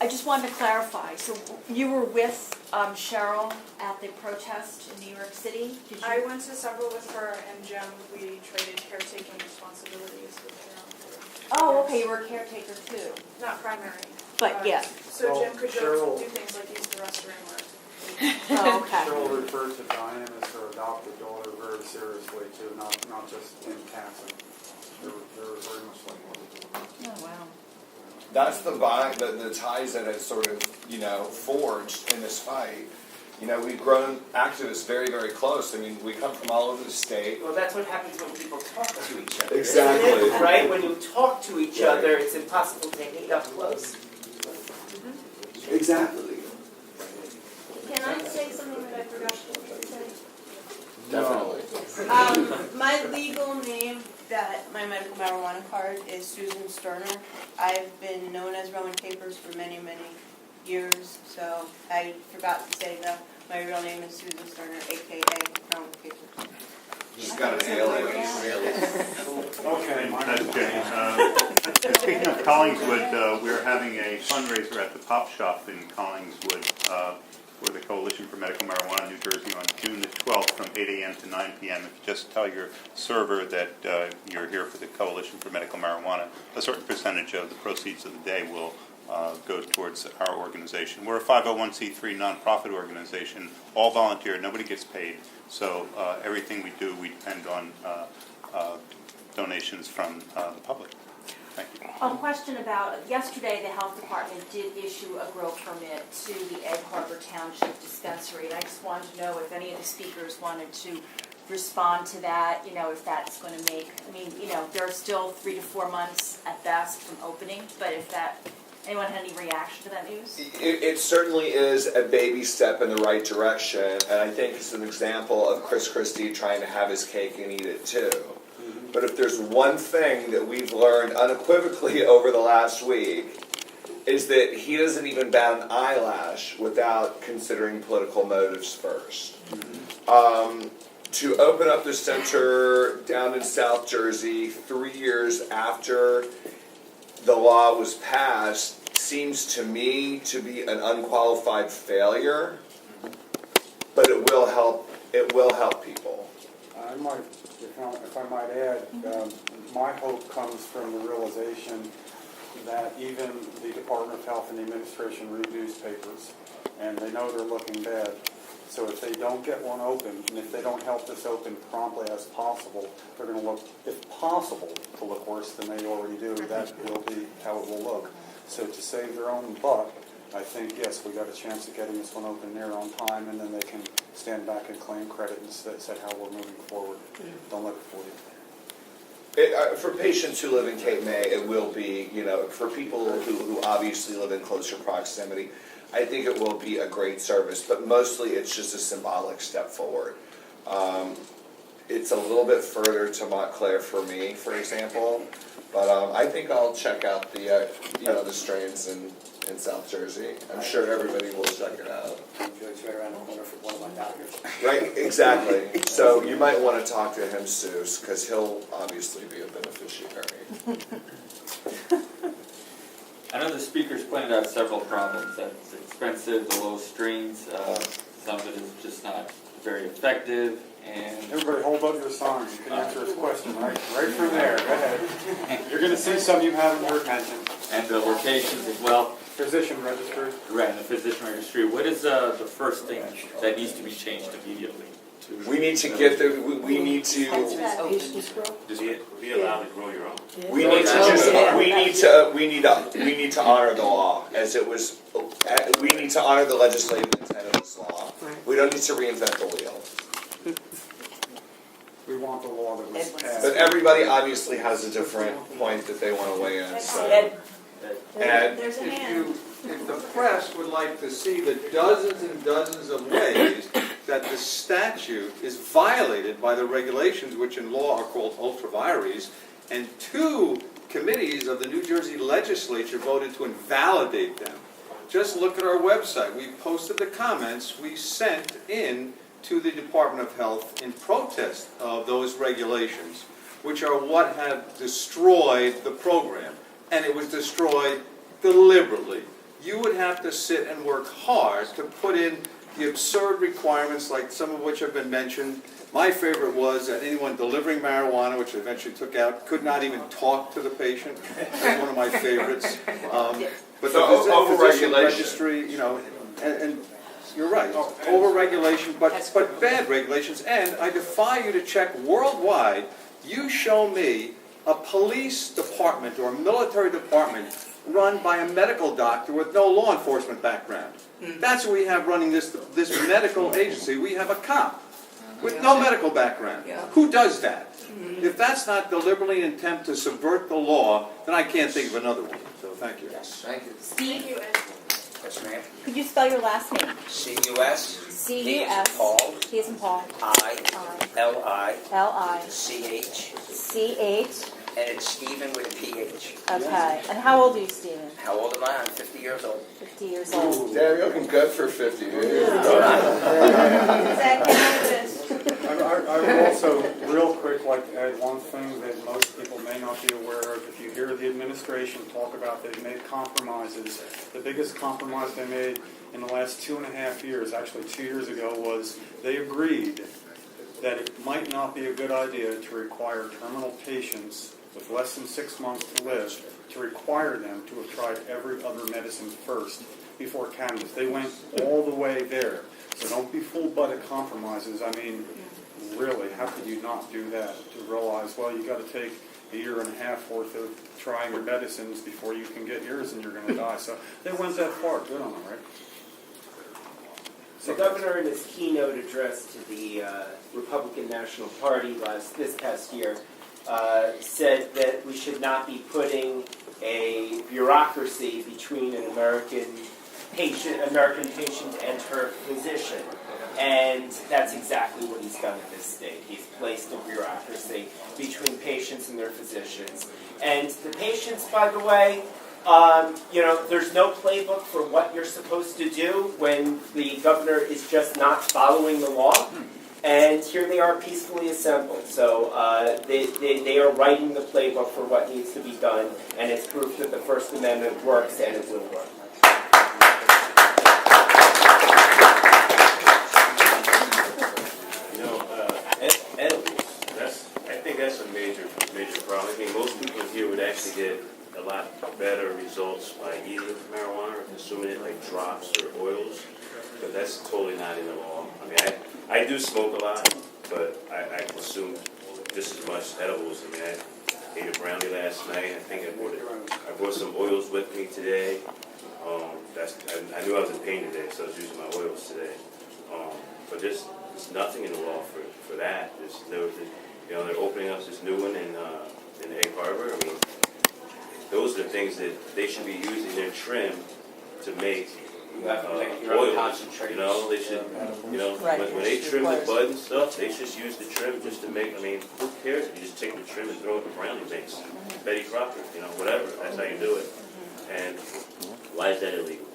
I just wanted to clarify, so you were with Cheryl at the protest in New York City? Did you? I went to several with her and Jim. We traded caretaking responsibilities with Cheryl. Oh, okay, you were a caretaker too. Not primary. But yeah. So Well, Jim could go Cheryl- do things like use the restroom or. Oh, okay. Cheryl referred to Diane as her adopted daughter very seriously too, not just in passing. They were very much like mother. Oh, wow. That's the ties that have sort of, forged in this fight. We've grown activists very, very close. I mean, we come from all over the state. Well, that's what happens when people talk to each other. Exactly. Isn't it? Right? When you talk to each other, it's impossible to take it up close. Exactly. Can I say something that I forgot to say? Definitely. My legal name, my medical marijuana card is Susan Sterner. I've been known as Rowan Capers for many, many years, so I forgot to say that my real name is Susan Sterner, aka Rowan Capers. She's got an alias. Okay, That's James. Speaking of Collingswood, we're having a fundraiser at the Pop Shop in Collingswood for the Coalition for Medical Marijuana New Jersey on June the 12th from 8 a.m. to 9 p.m. If you just tell your server that you're here for the Coalition for Medical Marijuana, a certain percentage of the proceeds of the day will go towards our organization. We're a 501c3 nonprofit organization, all volunteer, nobody gets paid, so everything we do, we depend on donations from the public. Thank you. A question about, yesterday the health department did issue a grow permit to the Egg Harbor Township dispensary, and I just wanted to know if any of the speakers wanted to respond to that, if that's going to make, there are still 3 to 4 months at best from opening, but if anyone had any reaction to that news? It certainly is a baby step in the right direction, and I think it's an example of Chris Christie trying to have his cake and eat it too. But if there's one thing that we've learned unequivocally over the last week, is that he doesn't even bat an eyelash without considering political motives first. To open up the center down in South Jersey 3 years after the law was passed seems to me to be an unqualified failure, but it will help. It will help people. I might, if I might add, my hope comes from the realization that even the Department of Health and the administration read newspapers, and they know they're looking bad. So if they don't get one open, and if they don't help this open promptly as possible, they're going to look, if possible, to look worse than they already do. That will be how it will look. So to save their own butt, I think, yes, we got a chance of getting this one open there on time, and then they can stand back and claim credit and say how we're moving forward. Don't let it fool you. For patients who live in Cape May, it will be, for people who obviously live in closer proximity, I think it will be a great service, but mostly it's just a symbolic step forward. It's a little bit further to Montclair for me, for example, but I think I'll check out the strains in South Jersey. I'm sure everybody will check it out. It's right around the corner from one of my doctors. Right, exactly. So you might want to talk to him, Suze, because he'll obviously be a beneficiary. I know the speakers pointed out several problems. That it's expensive, the low strings, some of it is just not very effective, and Everybody hold up your signs. You can answer his question right from there. Go ahead. You're going to see some you haven't heard mentioned. and the locations as well. Physician registry. Right, and the physician registry. What is the first thing that needs to be changed immediately? We need to get the, we need to, Just be allowed to grow your own. we need to just, we need to honor the law as it was, we need to honor the legislative intent of this law. We don't need to reinvent the wheel. We want the law that was passed. But everybody obviously has a different point that they want to weigh in, so. And There's a hand. If the press would like to see the dozens and dozens of ways that the statute is violated by the regulations, which in law are called ultra vires, and 2 committees of the New Jersey legislature voted to invalidate them. Just look at our website. We posted the comments we sent in to the Department of Health in protest of those regulations, which are what have destroyed the program. And it was destroyed deliberately. you would have to sit and work hard to put in the absurd requirements, like some of which have been mentioned. My favorite was that anyone delivering marijuana, which I eventually took out, could not even talk to the patient. That's one of my favorites. But So the physician overregulation. registry, you know, and you're right, overregulation, but bad regulations. And I defy you to check worldwide. You show me a police department or a military department run by a medical doctor with no law enforcement background. That's what we have running this medical agency. We have a cop with no medical background. Who does that? If that's not deliberately an attempt to subvert the law, then I can't think of another one. So thank you. Thank you. Steve, Thank you, Ed. Yes, ma'am. could you spell your last name? C-U-S. C-U-S. Paul. T as in Paul. I-L-I. L-I. C-H. C-H. And it's Stephen with a P-H. Okay. And how old are you, Stephen? How old am I? I'm 50 years old. 50 years old. Damn, you're looking good for 50 years. Zach, can I do this? I would also, real quick, like to add one thing that most people may not be aware of. If you hear the administration talk about they've made compromises, the biggest compromise they made in the last 2.5 years, actually 2 years ago, was they agreed that it might not be a good idea to require terminal patients with less than 6 months to live, to require them to have tried every other medicine first before cannabis. They went all the way there. So don't be fooled by the compromises. I mean, really, how could you not do that? To realize, well, you got to take a 1.5 years worth of trying your medicines before you can get yours and you're going to die. So they went that far. Good on them, right? The governor, in his keynote address to the Republican National Party this past year, said that we should not be putting a bureaucracy between an American patient and her physician. And that's exactly what he's done in this state. He's placed a bureaucracy between patients and their physicians. And the patients, by the way, there's no playbook for what you're supposed to do when the governor is just not following the law. And here they are peacefully assembled. So they are writing the playbook for what needs to be done, and it's proof that the First Amendment works and it will work. Edibles, I think that's a major problem. I mean, most people here would actually get a lot better results by eating marijuana or consuming it like drops or oils, but that's totally not in the law. I mean, I do smoke a lot, but I consume just as much edibles. I mean, I ate a brownie last night. I think I brought some oils with me today. I knew I was in pain today, so I was using my oils today. But there's nothing in the law for that. They're opening up this new one in Egg Harbor. I mean, those are the things that they should be using their trim to make oils. You know, they should. You know, when they trim the bud and stuff, they should use the trim just to make. I mean, who cares? You just take the trim and throw it in the brownie mix. Betty Crocker, whatever. That's how you do it. And why is that illegal?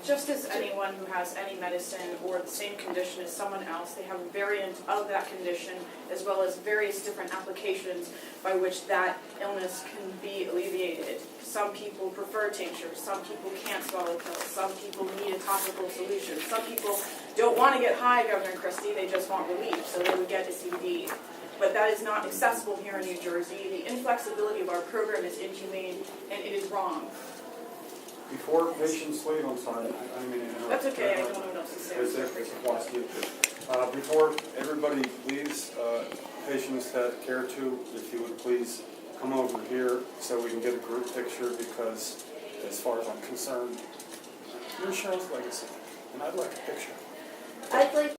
Just as anyone who has any medicine or the same condition as someone else, they have a variant of that condition as well as various different applications by which that illness can be alleviated. Some people prefer tinctures, some people can't swallow pills, some people need a topical solution, some people don't want to get high, Governor Christie, they just want relief, so they would get a CBD. But that is not accessible here in New Jersey. The inflexibility of our program is inhumane and it is wrong. Before patients leave, I'm sorry, I didn't mean to interrupt. That's okay, I don't know what else to say. It's applies to you too. Before everybody leaves, patients that care to, if you would please come over here so we can get a group picture, because as far as I'm concerned, you're Cheryl's legacy, and I'd like a picture. I'd like